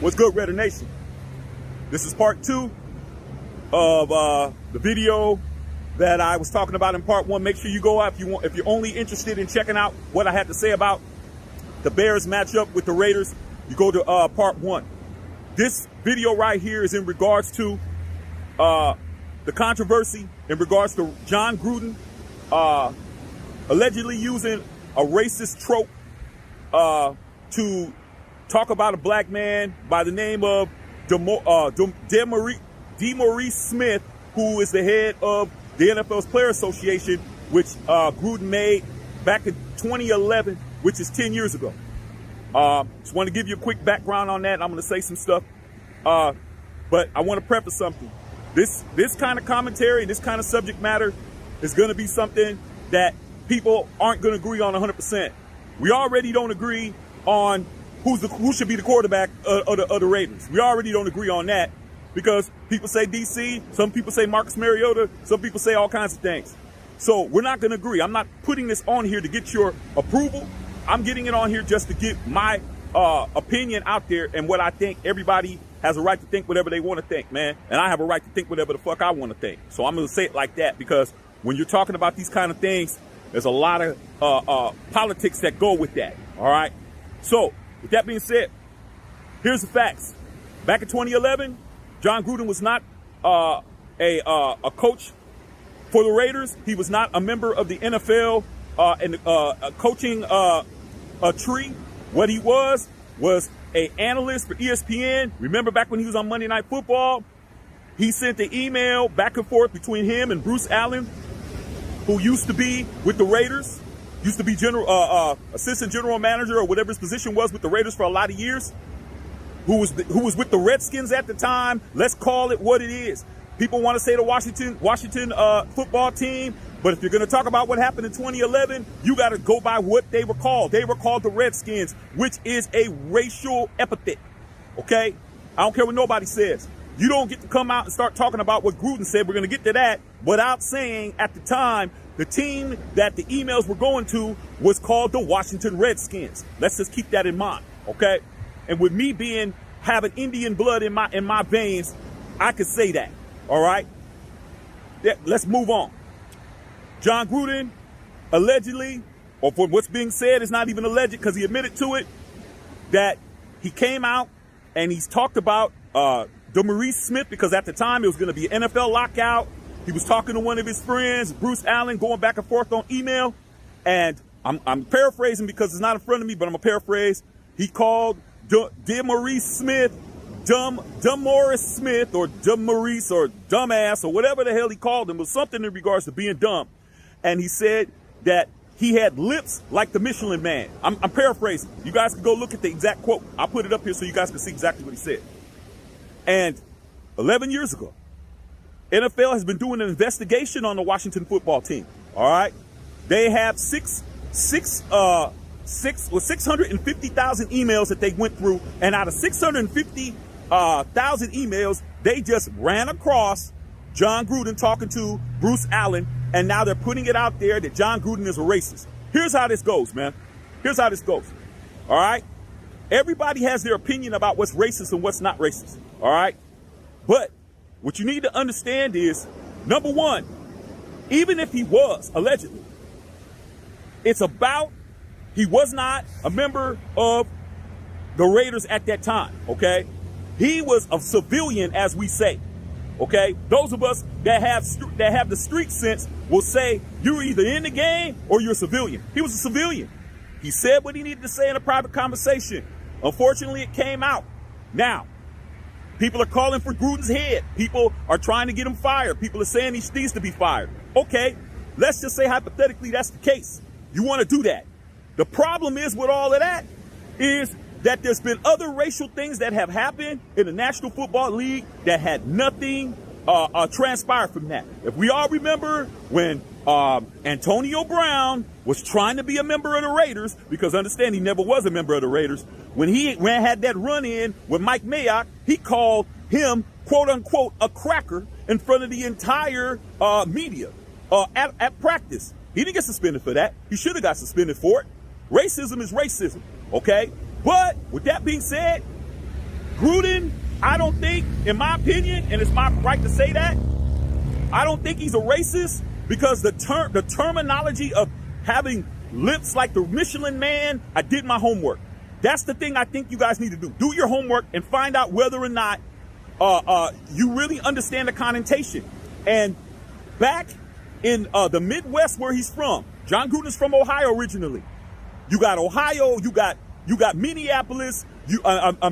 What's good, Raider Nation? This is part 2 of the video that I was talking about in part 1. Make sure you go out if you're only interested in checking out what I had to say about the Bears matchup with the Raiders. You go to part 1. This video right here is in regards to the controversy in regards to Jon Gruden allegedly using a racist trope to talk about a black man by the name of DeMaurice Smith, who is the head of the NFL's Player Association, which Gruden made back in 2011, which is 10 years ago. Just want to give you a quick background on that. I'm going to say some stuff, but I want to preface something. This kind of commentary, this kind of subject matter is going to be something that people aren't going to agree on 100%. We already don't agree on who should be the quarterback of the Raiders. We already don't agree on that because people say DC, some people say Marcus Mariota, some people say all kinds of things. So we're not going to agree. I'm not putting this on here to get your approval. I'm getting it on here just to get my opinion out there and what I think. Everybody has a right to think whatever they want to think, man. And I have a right to think whatever the fuck I want to think. So I'm going to say it like that because when you're talking about these kind of things, there's a lot of politics that go with that, all right? So with that being said, here's the facts. Back in 2011, Jon Gruden was not a coach for the Raiders. He was not a member of the NFL and coaching tree. What he was an analyst for ESPN. Remember back when he was on Monday Night Football? He sent the email back and forth between him and Bruce Allen, who used to be with the Raiders, used to be assistant general manager or whatever his position was with the Raiders for a lot of years, who was with the Redskins at the time. Let's call it what it is. People want to say the Washington football team, but if you're going to talk about what happened in 2011, you got to go by what they were called. They were called the Redskins, which is a racial epithet, okay? I don't care what nobody says. You don't get to come out and start talking about what Gruden said. We're going to get to that without saying at the time the team that the emails were going to was called the Washington Redskins. Let's just keep that in mind, okay? And with me having Indian blood in my veins, I could say that, all right? Yeah, let's move on. Jon Gruden allegedly, or for what's being said, it's not even alleged because he admitted to it, that he came out and he's talked about DeMaurice Smith, because at the time it was going to be an NFL lockout. He was talking to one of his friends, Bruce Allen, going back and forth on email. And I'm paraphrasing because it's not in front of me, but I'm going to paraphrase. He called DeMaurice Smith, DeMaurice Smith, or DeMaurice, or dumbass, or whatever the hell he called him. It was something in regards to being dumb. And he said that he had lips like the Michelin Man. I'm paraphrasing. You guys can go look at the exact quote. I'll put it up here so you guys can see exactly what he said. And 11 years ago, NFL has been doing an investigation on the Washington football team. All right. They have 650,000 emails that they went through. And out of 650,000 emails, they just ran across Jon Gruden talking to Bruce Allen. And now they're putting it out there that Jon Gruden is a racist. Here's how this goes, man. Here's how this goes. All right. Everybody has their opinion about what's racist and what's not racist. All right. But what you need to understand is, number one, even if he was allegedly, it's about he was not a member of the Raiders at that time. OK, he was a civilian, as we say. OK, those of us that have the street sense will say you're either in the game or you're a civilian. He was a civilian. He said what he needed to say in a private conversation. Unfortunately, it came out. Now, people are calling for Gruden's head. People are trying to get him fired. People are saying he needs to be fired. Okay, let's just say hypothetically that's the case. You want to do that. The problem is with all of that is that there's been other racial things that have happened in the National Football League that had nothing transpired from that. If we all remember when Antonio Brown was trying to be a member of the Raiders, because understand he never was a member of the Raiders, when he had that run-in with Mike Mayock, he called him, quote-unquote, a cracker in front of the entire media at practice. He didn't get suspended for that. He should have got suspended for it. Racism is racism, okay? But with that being said, Gruden, I don't think, in my opinion, and it's my right to say that, I don't think he's a racist because the terminology of having lips like the Michelin Man, I did my homework. That's the thing I think you guys need to do. Do your homework and find out whether or not you really understand the connotation. And back in the Midwest where he's from, John Gruden's from Ohio originally. You got Ohio, you got Minneapolis,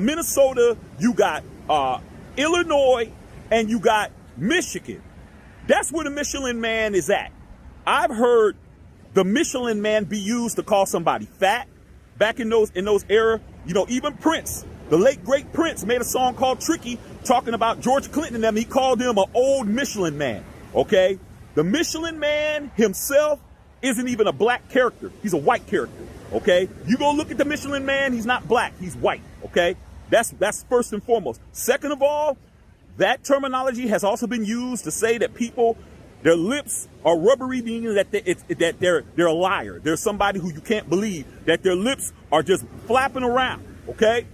Minnesota, you got Illinois, and you got Michigan. That's where the Michelin Man is at. I've heard the Michelin Man be used to call somebody fat back in those era. You know, even Prince, the late great Prince, made a song called Tricky talking about George Clinton and them. He called him an old Michelin Man. Okay, the Michelin Man himself isn't even a black character. He's a white character. Okay, you go look at the Michelin Man, he's not black, he's white. Okay, that's first and foremost. Second of all, that terminology has also been used to say that people, their lips are rubbery, meaning that they're a liar. They're somebody who you can't believe, that their lips are just flapping around. Okay,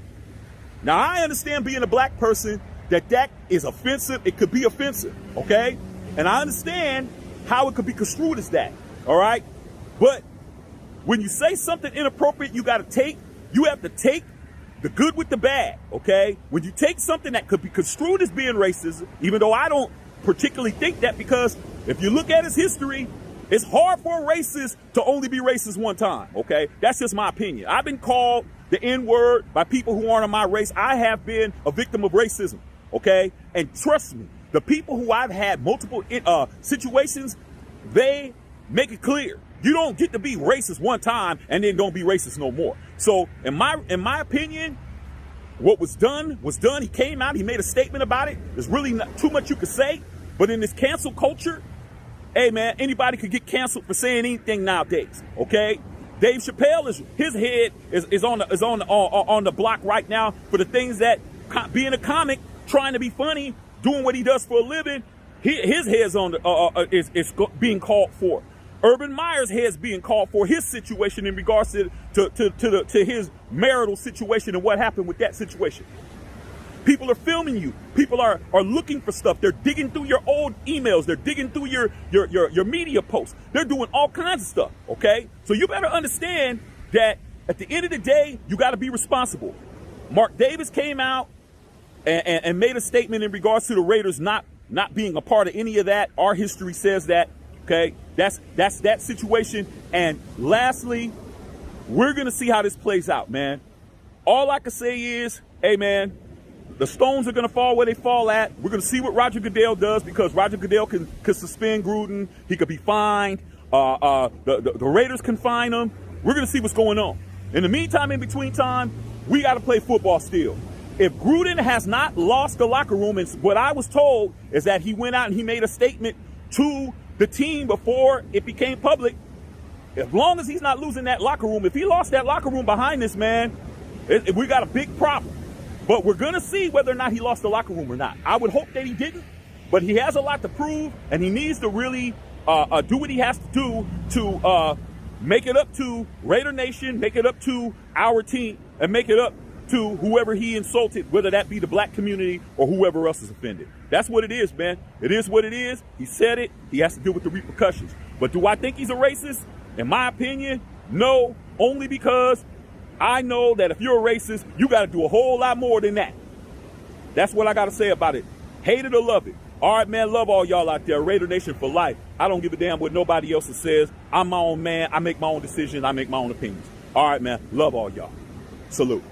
now I understand being a black person that is offensive. It could be offensive. Okay, and I understand how it could be construed as that. All right, but when you say something inappropriate, you have to take the good with the bad, okay? When you take something that could be construed as being racist, even though I don't particularly think that, because if you look at his history, it's hard for a racist to only be racist one time, okay? That's just my opinion. I've been called the N-word by people who aren't of my race. I have been a victim of racism, okay? And trust me, the people who I've had multiple situations, they make it clear. You don't get to be racist one time and then don't be racist no more. So in my opinion, what was done was done. He came out, he made a statement about it. There's really not too much you could say. But in this cancel culture, hey man, anybody could get canceled for saying anything nowadays. Okay? Dave Chappelle his head is on the block right now for the things that being a comic, trying to be funny, doing what he does for a living, his head's on is being called for. Urban Meyer's head's being called for his situation in regards to his marital situation and what happened with that situation. People are filming you. People are looking for stuff. They're digging through your old emails. They're digging through your media posts. They're doing all kinds of stuff, okay? So you better understand that at the end of the day, you got to be responsible. Mark Davis came out and made a statement in regards to the Raiders not being a part of any of that. Our history says that. Okay, that's that situation. And lastly, we're going to see how this plays out, man. All I can say is, hey, man, the stones are going to fall where they fall at. We're going to see what Roger Goodell does, because Roger Goodell can suspend Gruden. He could be fined. The Raiders can fine him. We're going to see what's going on. In the meantime, in between time, we got to play football still. If Gruden has not lost the locker room, and what I was told is that he went out and he made a statement to the team before it became public, as long as he's not losing that locker room, if he lost that locker room behind this man, we got a big problem. But we're going to see whether or not he lost the locker room or not. I would hope that he didn't, but he has a lot to prove, and he needs to really do what he has to do to make it up to Raider Nation, make it up to our team, and make it up to whoever he insulted, whether that be the black community or whoever else is offended. That's what it is, man. It is what it is. He said it. He has to deal with the repercussions. But do I think he's a racist? In my opinion, no, only because I know that if you're a racist, you got to do a whole lot more than that. That's what I got to say about it. Hate it or love it. All right, man, love all y'all out there. Raider Nation for life. I don't give a damn what nobody else says. I'm my own man. I make my own decisions. I make my own opinions. All right, man, love all y'all. Salute.